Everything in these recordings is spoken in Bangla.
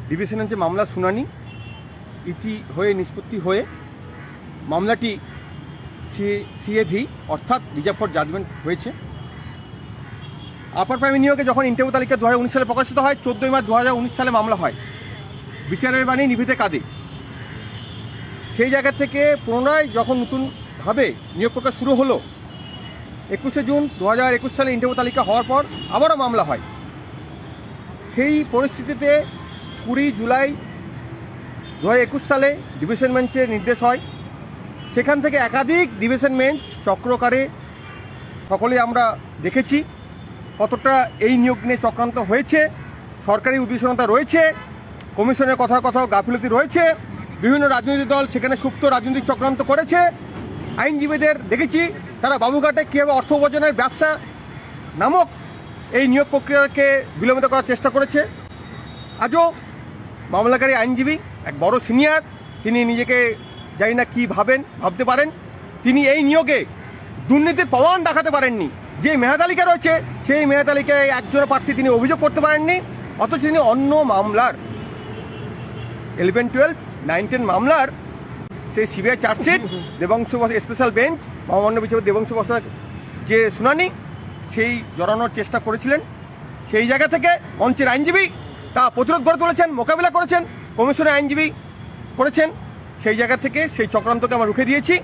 ডিভিশনের যে মামলা শুনানি ইতি হয়ে নিষ্পত্তি হয়ে মামলাটি সিএভি অর্থাৎ রিজার্ভ ফর জাজমেন্ট হয়েছে। আপার প্রাইমারি নিয়োগে যখন ইন্টারভিউ তালিকা 2019 সালে প্রকাশিত হয়, 14 মার্চ 2019 সালে মামলা হয় বিচারের বাণী নিভৃতে কাঁদে। সেই জায়গা থেকে পুনরায় যখন নতুনভাবে নিয়োগ প্রক্রিয়া শুরু হলো, 21 জুন 2021 সালে ইন্টারভিউ তালিকা হওয়ার পর আবারও মামলা হয়। সেই পরিস্থিতিতে 20 জুলাই 2021 সালে ডিভিশন বেঞ্চের নির্দেশ হয়। সেখান থেকে একাধিক ডিভিশন বেঞ্চ চক্রকারে সকলেই আমরা দেখেছি কতটা এই নিয়োগ নিয়ে চক্রান্ত হয়েছে, সরকারি উদ্দেশ্যতা রয়েছে, কমিশনের কোথাও গাফিলতি রয়েছে, বিভিন্ন রাজনৈতিক দল সেখানে সুপ্ত রাজনৈতিক চক্রান্ত করেছে। আইনজীবীদের দেখেছি তারা বাবুঘাটে কীভাবে অর্থ উপার্জনের ব্যবসা নামক এই নিয়োগ প্রক্রিয়াকে বিলম্বিত করার চেষ্টা করেছে। আজও মামলাকারী আইনজীবী এক বড় সিনিয়র, তিনি নিজেকে জানি না কী ভাবতে পারেন, তিনি এই নিয়োগে দুর্নীতির প্রমাণ দেখাতে পারেননি। যে মেধাতালিকা রয়েছে সেই মেধাতালিকায় একজন প্রার্থী তিনি অভিযোগ করতে পারেননি, অথচ তিনি অন্য মামলার 11, 12, 9, 10 মামলার সেই CBI chargesheet Debangshu special bench মহামান্য বিচারপতি দেবাংশু বসাক যে শুনানি সেই জড়ানোর চেষ্টা করেছিলেন। সেই জায়গা থেকে মঞ্চের আইনজীবী তা প্রতিরোধ গড়ে তুলেছেন, মোকাবিলা করেছেন, কমিশনের আইনজীবী করেছেন। সেই জায়গা থেকে সেই চক্রান্তকে আমরা রুখে দিয়েছি।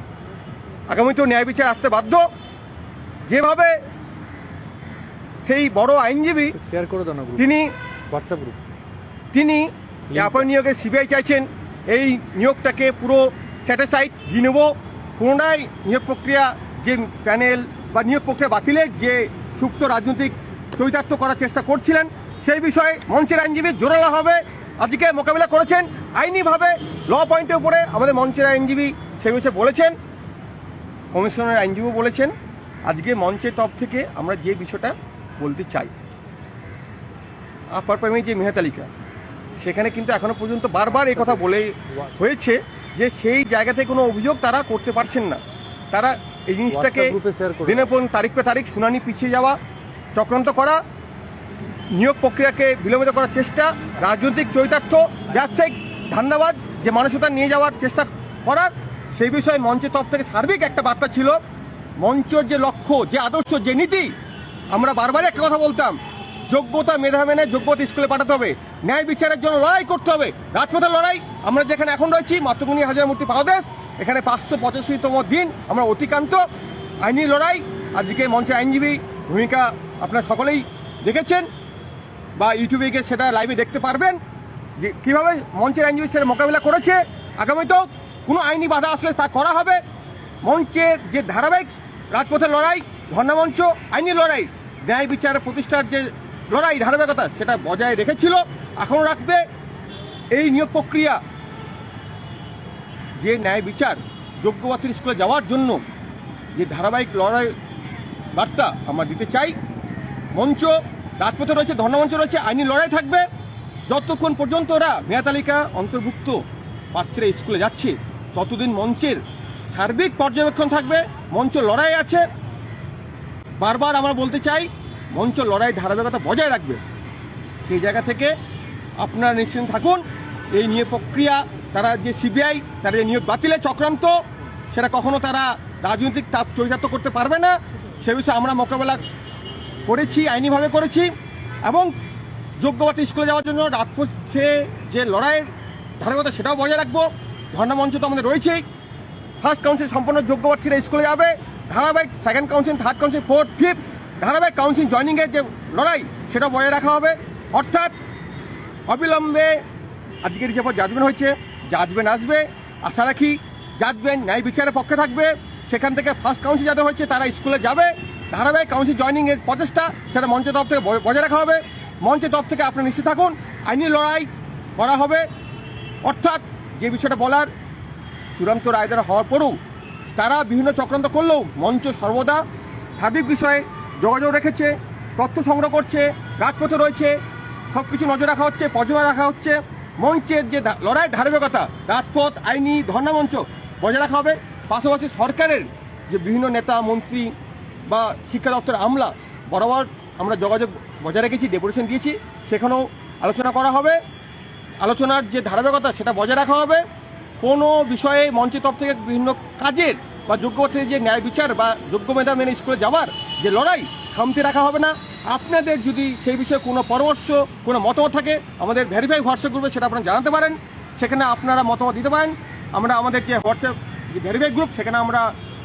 আগামীতেও ন্যায় বিচার আসতে বাধ্য। যেভাবে সেই বড় আইনজীবী শেয়ার করে দেন তিনি হোয়াটসঅ্যাপ গ্রুপ তিনি অ্যাপয়েন্ট নিয়োগে সিবিআই চাইছেন এই নিয়োগটাকে পুরো স্যাটিসফাইড দিয়ে নেব। পুনরায় নিয়োগ প্রক্রিয়া যে প্যানেল বা নিয়োগ প্রক্রিয়া বাতিলের যে সুপ্ত রাজনৈতিক চরিতার্থ করার চেষ্টা করছিলেন সেই বিষয়ে মঞ্চের আইনজীবী জোরালোভাবে আজকে মোকাবিলা করেছেন। আইনিভাবে ল পয়েন্টের উপরে আমাদের মঞ্চের আইনজীবী সেই বিষয়ে বলেছেন, কমিশনের আইনজীবী বলেছেন। আজকে মঞ্চের তরফ থেকে আমরা যে বিষয়টা বলতে চাই, আপার প্রাইমারি যে মেধাতালিকা সেখানে কিন্তু এখনো পর্যন্ত বারবার এই কথা বলে হয়েছে যে সেই জায়গা থেকে কোনো অভিযোগ তারা করতে পারছেন না। তারা এই জিনিসটাকে দিনের পর তারিখ পে তারিখ শুনানি পিছিয়ে যাওয়া, চক্রান্ত করা, নিয়োগ প্রক্রিয়াকে বিলম্বিত করার চেষ্টা, রাজনৈতিক চরিতার্থ, ব্যবসায়িক ধান্দাবাজ যে মানসিকতা নিয়ে যাওয়ার চেষ্টা করার, সেই বিষয়ে মঞ্চের তরফ থেকে সার্বিক একটা বার্তা ছিল। মঞ্চের যে লক্ষ্য, যে আদর্শ, যে নীতি, আমরা বারবারই একটা কথা বলতাম, যোগ্যতা মেধা মেনে যোগ্যতা স্কুলে পাঠাতে হবে, ন্যায় বিচারের জন্য লড়াই করতে হবে, রাজপথের লড়াই। আমরা যেখানে এখন রয়েছি মাতঙ্গিনী হাজরা মূর্তি পাদদেশ, এখানে 585তম দিন আমরা অতিক্রান্ত। আইনি লড়াই, আজকে মঞ্চের আইনজীবী ভূমিকা আপনারা সকলেই দেখেছেন বা ইউটিউবে গিয়ে সেটা লাইভে দেখতে পারবেন যে কীভাবে মঞ্চের আইনজীবী সেটা মোকাবিলা করেছে। আগামীতেও কোনো আইনি বাধা আসলে তা করা হবে। মঞ্চের যে ধারাবাহিক রাজপথের লড়াই, ধর্ণামঞ্চ, আইনি লড়াই, ন্যায় বিচার প্রতিষ্ঠার যে লড়াই ধারাবাহিকতা সেটা বজায় রেখেছিল, এখনও রাখবে। এই নিয়োগ প্রক্রিয়া যে ন্যায় বিচার যোগ্য প্রার্থীর স্কুলে যাওয়ার জন্য যে ধারাবাহিক লড়াই বার্তা আমরা দিতে চাই। মঞ্চ রাজপথে রয়েছে, ধর্ণামঞ্চ রয়েছে, আইনি লড়াই থাকবে যতক্ষণ পর্যন্ত ওরা মেধাতালিকা অন্তর্ভুক্ত প্রার্থীরা স্কুলে যাচ্ছে, ততদিন মঞ্চের সার্বিক পর্যবেক্ষণ থাকবে। মঞ্চ লড়াই আছে, বারবার আমরা বলতে চাই মঞ্চ লড়াই ধারাবাহিকতা বজায় রাখবে। সেই জায়গা থেকে আপনারা নিশ্চিন্ত থাকুন, এই নিয়োগ প্রক্রিয়া তারা যে সিবিআই তারা যে নিয়োগ বাতিলের চক্রান্ত, সেটা কখনো তারা রাজনৈতিক তাপ চরিতার্থ করতে পারবে না। সে বিষয়ে আমরা মোকাবেলা করেছি, আইনিভাবে করেছি, এবং যোগ্য প্রার্থী স্কুলে যাওয়ার জন্য রাজপথে যে লড়াইয়ের ধারাবাহিকতা সেটাও বজায় রাখবো। ধর্ণামঞ্চ তো আমাদের রয়েছেই। ফার্স্ট কাউন্সিল সম্পন্ন যোগ্য প্রার্থীরা স্কুলে যাবে, ধারাবাহিক second council, third council, fourth, fifth ধারাবাহিক কাউন্সিল জয়নিংয়ের যে লড়াই সেটা বজায় রাখা হবে। অর্থাৎ অবিলম্বে আজকে রিজার্ভ জাজমেন্ট হয়েছে, জাজমেন্ট আসবে, আশা রাখি জাজমেন্ট ন্যায় বিচারের পক্ষে থাকবে। সেখান থেকে ফার্স্ট কাউন্সিল যাদের হয়েছে তারা স্কুলে যাবে, ধারাবাহিক কাউন্সিল জয়নিংয়ের প্রচেষ্টা সেটা মঞ্চের তরফ থেকে বজায় রাখা হবে। মঞ্চের তরফ থেকে আপনারা নিশ্চিত থাকুন, আইনি লড়াই করা হবে। অর্থাৎ যে বিষয়টা বলার, চূড়ান্ত রায় দেওয়া হওয়ার পরেও তারা বিভিন্ন চক্রান্ত করলেও মঞ্চ সর্বদা সার্বিক বিষয়ে যোগাযোগ রেখেছে, তথ্য সংগ্রহ করছে, রাজপথে রয়েছে, সব কিছু নজর রাখা হচ্ছে, পর্যবেক্ষণ রাখা হচ্ছে। মঞ্চের যে লড়াই ধারাবাহিকতা, রাজপথ, আইনি, ধর্ণামঞ্চ বজায় রাখা হবে। পাশাপাশি সরকারের যে বিভিন্ন নেতা, মন্ত্রী বা শিক্ষা দপ্তরের আমলা বরাবর আমরা যোগাযোগ বজায় রেখেছি, ডেপুটেশন দিয়েছি, সেখানেও আলোচনা করা হবে। আলোচনার যে ধারাবাহিকতা সেটা বজায় রাখা হবে। কোনো বিষয়ে মঞ্চের তরফ থেকে বিভিন্ন কাজের বা যোগ্য থেকে যে ন্যায় বিচার বা যোগ্য মেধা মেনে স্কুলে যাওয়ার যে লড়াই থামতে রাখা হবে না। আপনাদের যদি সেই বিষয়ে কোনো পরামর্শ কোনো মতামত থাকে আমাদের ভেরিফাই হোয়াটসঅ্যাপ গ্রুপে সেটা আপনারা জানাতে পারেন, সেখানে আপনারা মতামত দিতে পারেন। আমরা আমাদের যে হোয়াটসঅ্যাপ যে ভেরিফাই গ্রুপ সেখানে আমরা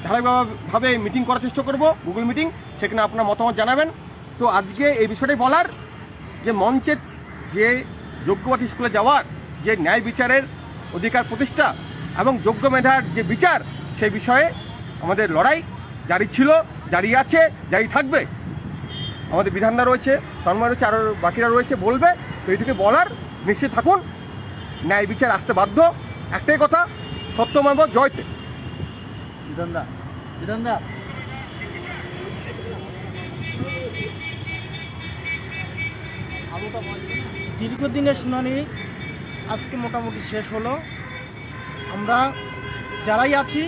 ধারাবাহিকভাবে মিটিং করার চেষ্টা করব, গুগল মিটিং, সেখানে আপনার মতামত জানাবেন। তো আজকে এই বিষয়টাই বলার যে মঞ্চের যে যোগ্যবাদী স্কুলে যাওয়ার যে ন্যায় বিচারের অধিকার প্রতিষ্ঠা এবং যোগ্য মেধার যে বিচার সেই বিষয়ে আমাদের লড়াই জারি ছিল, জারি আছে, জারি থাকবে। আমাদের বিধানদা রয়েছে, তন্ময় রয়েছে, আরও বাকিরা রয়েছে, বলবে। তো এইটুকু বলার, নিশ্চিত থাকুন ন্যায় বিচার আসতে বাধ্য। একটাই কথা, সত্যমেব জয়তে। বিধানদা বিধানদা দীর্ঘদিনের শুনানি আজকে মোটামুটি শেষ হলো। আমরা যারাই আছি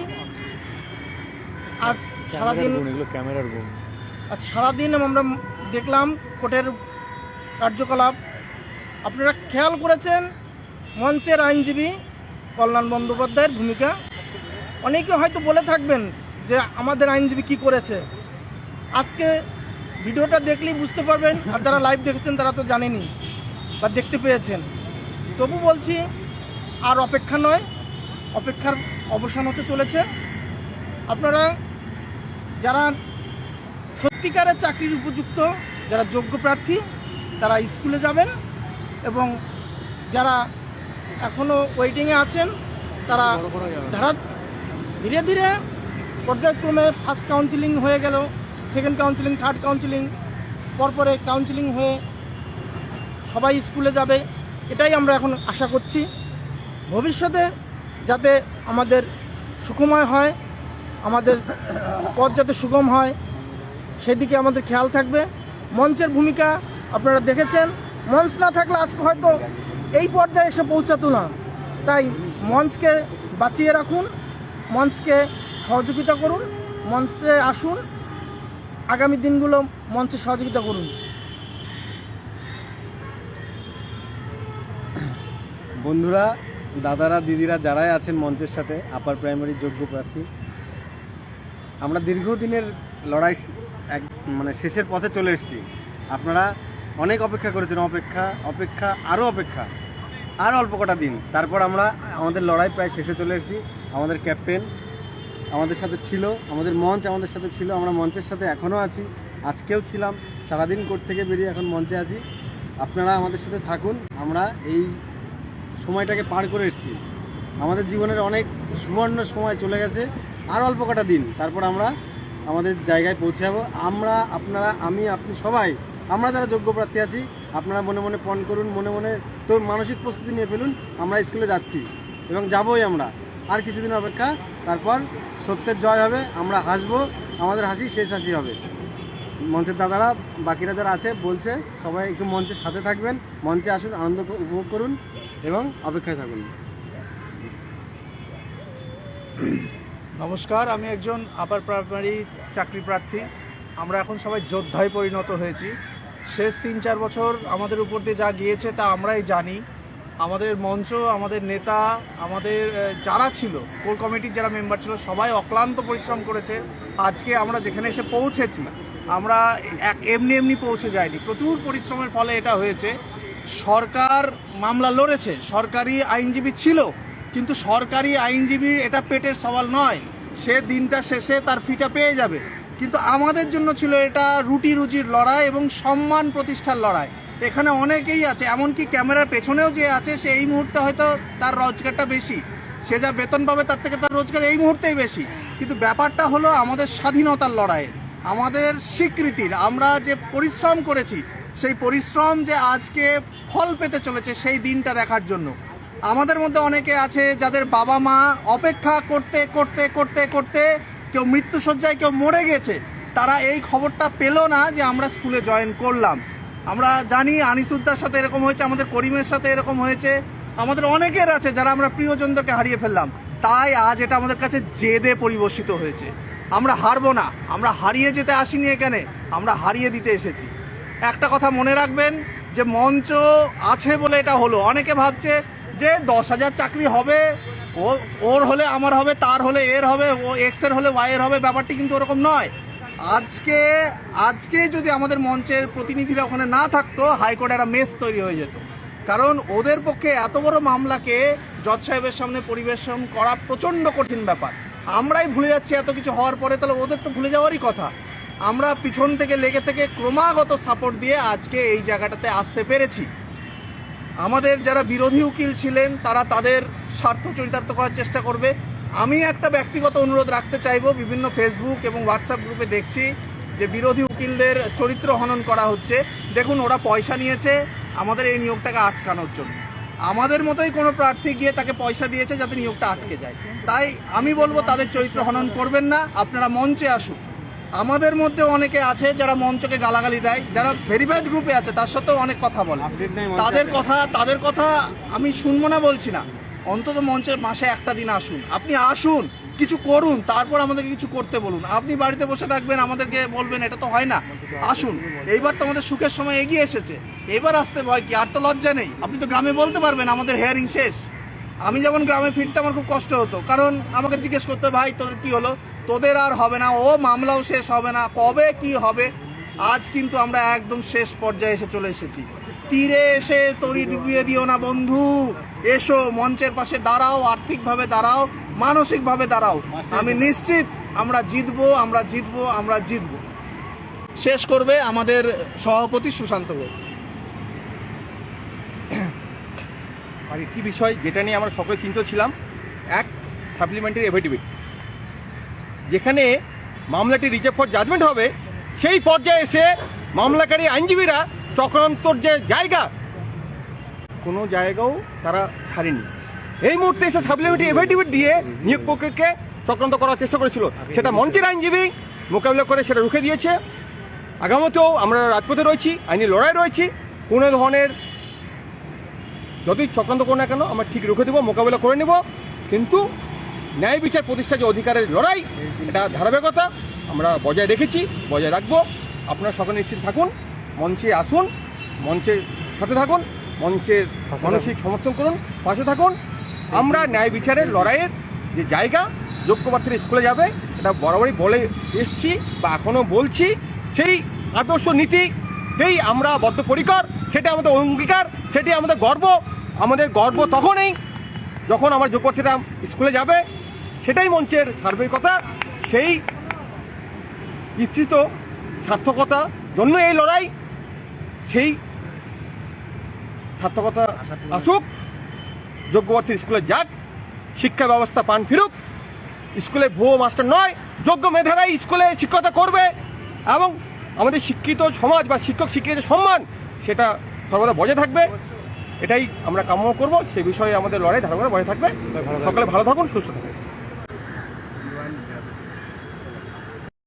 আজ সারাদিন আমরা দেখলাম কোর্টের কার্যকলাপ। আপনারা খেয়াল করেছেন মঞ্চের আইনজীবী কল্যাণ বন্দ্যোপাধ্যায়ের ভূমিকা। অনেকে হয়তো বলে থাকবেন যে আমাদের আইনজীবী কি করেছে। আজকে ভিডিওটা দেখলেই বুঝতে পারবেন, আর যারা লাইভ দেখেছেন তারা তো জানেনই বা দেখতে পেয়েছেন। তবু বলছি আর অপেক্ষা নয়, অপেক্ষার অবসান হতে চলেছে। আপনারা যারা সত্যিকারের চাকরির উপযুক্ত, যারা যোগ্য প্রার্থী, তারা স্কুলে যাবেন, এবং যারা এখনও ওয়েটিংয়ে আছেন তারা ধীরে ধীরে পর্যায়ক্রমে ফার্স্ট কাউন্সিলিং হয়ে গেল, সেকেন্ড কাউন্সিলিং, থার্ড কাউন্সিলিং, পরপরে কাউন্সিলিং হয়ে সবাই স্কুলে যাবে। এটাই আমরা এখন আশা করছি। ভবিষ্যতে যাতে আমাদের সুখময় হয়, আমাদের পথ যাতে সুগম হয়, সেদিকে আমাদের খেয়াল থাকবে। মঞ্চের ভূমিকা আপনারা দেখেছেন, মঞ্চ না থাকলে আজকে হয়তো এই পর্যায়ে এসে পৌঁছাতো না। তাই মঞ্চকে বাঁচিয়ে রাখুন, মঞ্চকে সহযোগিতা করুন, মঞ্চে আসুন, আগামী দিনগুলো মঞ্চে সহযোগিতা করুন। বন্ধুরা, দাদারা, দিদিরা যারাই আছেন মঞ্চের সাথে, আপার প্রাইমারি যোগ্য প্রার্থী, আমরা দীর্ঘদিনের লড়াই শেষের পথে চলে এসেছি। আপনারা অনেক অপেক্ষা করেছেন, অপেক্ষা আরও অপেক্ষা, আর অল্প কটা দিন, তারপর আমরা আমাদের লড়াই প্রায় শেষে চলে এসেছি। আমাদের ক্যাপ্টেন আমাদের সাথে ছিল, আমাদের মঞ্চ আমাদের সাথে ছিল, আমরা মঞ্চের সাথে এখনও আছি, আজকেও ছিলাম, সারাদিন কোর্ট থেকে বেরিয়ে এখন মঞ্চে আছি। আপনারা আমাদের সাথে থাকুন। আমরা এই সময়টাকে পার করে এসেছি, আমাদের জীবনের অনেক সুবর্ণ সময় চলে গেছে, আর অল্প কটা দিন, তারপর আমরা আমাদের জায়গায় পৌঁছে যাবো। আমরা, আপনারা, আমি, আপনি সবাই, আমরা যারা যোগ্য প্রার্থী আছি, আপনারা মনে মনে পণ করুন, মনে মনে তো মানসিক প্রস্তুতি নিয়ে ফেলুন। আমরা স্কুলে যাচ্ছি এবং যাবোই। আমরা আর কিছুদিন অপেক্ষা, তারপর সত্যের জয় হবে। আমরা হাসবো, আমাদের হাসি শেষ হাসি হবে। মঞ্চের দাদারা, বাকিরা যারা আছে বলছে, সবাই একটু মঞ্চের সাথে থাকবেন, মঞ্চে আসুন, আনন্দ উপভোগ করুন এবং অপেক্ষায় থাকুন। নমস্কার, আমি একজন আপার প্রাইমারি চাকরি প্রার্থী। আমরা এখন সবাই যোদ্ধায় পরিণত হয়েছি। শেষ 3-4 বছর আমাদের উপর দিয়ে যা গিয়েছে তা আমরাই জানি। আমাদের মঞ্চ, আমাদের নেতা, আমাদের যারা ছিল, কোর কমিটির যারা মেম্বার ছিল, সবাই অক্লান্ত পরিশ্রম করেছে। আজকে আমরা যেখানে এসে পৌঁছেছি, আমরা এমনি এমনি পৌঁছে যাইনি, প্রচুর পরিশ্রমের ফলে এটা হয়েছে। সরকার মামলা লড়েছে, সরকারি আইনজীবী ছিল, কিন্তু সরকারি আইনজীবীর এটা পেটের সওয়াল নয়, সে দিনটা শেষে তার ফিটা পেয়ে যাবে। কিন্তু আমাদের জন্য ছিল এটা রুটি রুজির লড়াই এবং সম্মান প্রতিষ্ঠার লড়াই। এখানে অনেকেই আছে, এমনকি ক্যামেরার পেছনেও যে আছে, সে এই মুহূর্তে হয়তো তার রোজগারটা বেশি, সে যা বেতন পাবে তার থেকে তার রোজগার এই মুহূর্তেই বেশি। কিন্তু ব্যাপারটা হলো আমাদের স্বাধীনতার লড়াই, আমাদের স্বীকৃতির, আমরা যে পরিশ্রম করেছি সেই পরিশ্রম যে আজকে ফল পেতে চলেছে সেই দিনটা দেখার জন্য। আমাদের মধ্যে অনেকে আছে যাদের বাবা মা অপেক্ষা করতে করতে করতে করতে কেউ মৃত্যুশয্যায়, কেউ মরে গেছে, তারা এই খবরটা পেল না যে আমরা স্কুলে জয়েন করলাম। আমরা জানি আনিসুদ্দার সাথে এরকম হয়েছে, আমাদের করিমের সাথে এরকম হয়েছে, আমাদের অনেকের আছে যারা আমরা প্রিয়জনদেরকে হারিয়ে ফেললাম। তাই আজ এটা আমাদের কাছে জেদে পরিবর্তিত হয়েছে। আমরা হারবো না, আমরা হারিয়ে যেতে আসিনি এখানে, আমরা হারিয়ে দিতে এসেছি। একটা কথা মনে রাখবেন, যে মঞ্চ আছে বলে এটা হলো। অনেকে ভাবছে যে 10,000 চাকরি হবে, ওর হলে আমার হবে, তার হলে এর হবে, ও এক্স এর হলে ওয়াই এর হবে। ব্যাপারটি কিন্তু ওরকম নয়। আজকে যদি আমাদের মঞ্চের প্রতিনিধিরা ওখানে না থাকতো, হাইকোর্টে একটা মেস তৈরি হয়ে যেত। কারণ ওদের পক্ষে এত বড় মামলাকে জজ সাহেবের সামনে পরিবেশন করা প্রচণ্ড কঠিন ব্যাপার। আমরাই ভুলে যাচ্ছি এত কিছু হওয়ার পরে, তাহলে ওদের তো ভুলে যাওয়ারই কথা। আমরা পিছন থেকে লেগে থেকে ক্রমাগত সাপোর্ট দিয়ে আজকে এই জায়গাটাতে আসতে পেরেছি। আমাদের যারা বিরোধী উকিল ছিলেন তারা তাদের স্বার্থ চরিতার্থ করার চেষ্টা করবে। আমি একটা ব্যক্তিগত অনুরোধ রাখতে চাইবো, বিভিন্ন ফেসবুক এবং হোয়াটসঅ্যাপ গ্রুপে দেখছি যে বিরোধী উকিলদের চরিত্র হনন করা হচ্ছে। দেখুন, ওরা পয়সা নিয়েছে আমাদের এই নিয়োগটাকে আটকানোর জন্য। আমাদের মতোই কোনো প্রার্থী গিয়ে তাকে পয়সা দিয়েছে যাতে নিয়োগটা আটকে যায়। তাই আমি বলবো তাদের চরিত্র হনন করবেন না, আপনারা মঞ্চে আসুন। আমাদের মধ্যে অনেকে আছে যারা মঞ্চকে গালাগালি দেয়, যারা ভেরিফাইড গ্রুপে আছে তার সত্ত্বেও অনেক কথা বলে। তাদের কথা আমি শুনবো না বলছি না, অন্তত মঞ্চে মাসে একটা দিন আসুন। আপনি আসুন, কিছু করুন, তারপর আমাদেরকে কিছু করতে বলুন। আপনি বাড়িতে বসে থাকবেন, আমাদেরকে বলবেন, এটা তো হয় না। আসুন, এইবার তো আমাদের সুখের সময় এগিয়ে এসেছে, এবার আসতে ভয় কি? আর তো লজ্জা নেই। আপনি তো গ্রামে বলতে পারবেন আমাদের হেয়ারিং শেষ। আমি যেমন গ্রামে ফিরতে আমার খুব কষ্ট হতো, কারণ আমাকে জিজ্ঞেস করতে, ভাই তোদের কি হলো? তোদের আর হবে না, ও মামলাও শেষ হবে না, কবে কি হবে? আজ কিন্তু আমরা একদম শেষ পর্যায়ে এসে চলে এসেছি। তীরে এসে তরি ডুবিয়ে দিও না বন্ধু, এসো মঞ্চের পাশে দাঁড়াও, আর্থিকভাবে দাঁড়াও, মানসিকভাবে দাঁড়াও। আমি নিশ্চিত আমরা জিতবো, আমরা জিতবো, আমরা জিতবো। শেষ করবে আমাদের সভাপতি সুশান্ত ঘোষ। আর একটি বিষয় যেটা নিয়ে আমরা সকলে চিন্তিত ছিলাম, এক সাপ্লিমেন্টারি এফিডেভিট, যেখানে মামলাটি রিজার্ভ ফর জাজমেন্ট হবে, সেই পর্যায়ে এসে মামলাকারী আইনজীবীরা চক্রান্তর যে জায়গা, কোনো জায়গাও তারা ছাড়েনি। এই মুহূর্তে এসে সাপ্লিমেন্টারি এফিডেভিট দিয়ে নিয়োগ প্রক্রিয়াকে চক্রান্ত করার চেষ্টা করেছিল, সেটা মঞ্চের আইনজীবী মোকাবিলা করে সেটা রুখে দিয়েছে। আগামীতেও আমরা রাজপথে রয়েছি, আইনি লড়াই রয়েছি। কোনো ধরনের যতই চক্রান্ত করো না কেন আমরা ঠিক রুখে দেবো, মোকাবিলা করে নেব। কিন্তু ন্যায় বিচার প্রতিষ্ঠা যে অধিকারের লড়াই, এটা ধারাবাহিকতা আমরা বজায় রেখেছি, বজায় রাখবো। আপনারা সকলে নিশ্চিত থাকুন, মঞ্চে আসুন, মঞ্চের সাথে থাকুন, মঞ্চের মানসিক সমর্থন করুন, পাশে থাকুন। আমরা ন্যায় বিচারের লড়াইয়ের যে জায়গা, যোগ্য প্রার্থীরা স্কুলে যাবে, এটা বরাবরই বলে এসছি বা এখনও বলছি। সেই আদর্শ নীতিতেই আমরা বদ্ধপরিকর, সেটা আমাদের অঙ্গীকার, সেটি আমাদের গর্ব। আমাদের গর্ব তখনই যখন আমার যোগ্য প্রার্থীরা স্কুলে যাবে, সেটাই মঞ্চের সার্বিকতা। সেই ইচ্ছিত সার্থকতা জন্য এই লড়াই, সেই সার্থকতা আসুক, যোগ্য প্রার্থী স্কুলে যাক, শিক্ষা ব্যবস্থা পান ফিরুক। স্কুলে ভুয়ো মাস্টার নয়, যোগ্য মেধারাই স্কুলে শিক্ষকতা করবে এবং আমাদের শিক্ষিত সমাজ বা শিক্ষক শিক্ষিকাদের সম্মান সেটা সর্বদা বজায় থাকবে। এটাই আমরা কামনা করব। সেই বিষয়ে আমাদের লড়াই ধারণা বজায় থাকবে। সকলে ভালো থাকুন, সুস্থ থাকুন।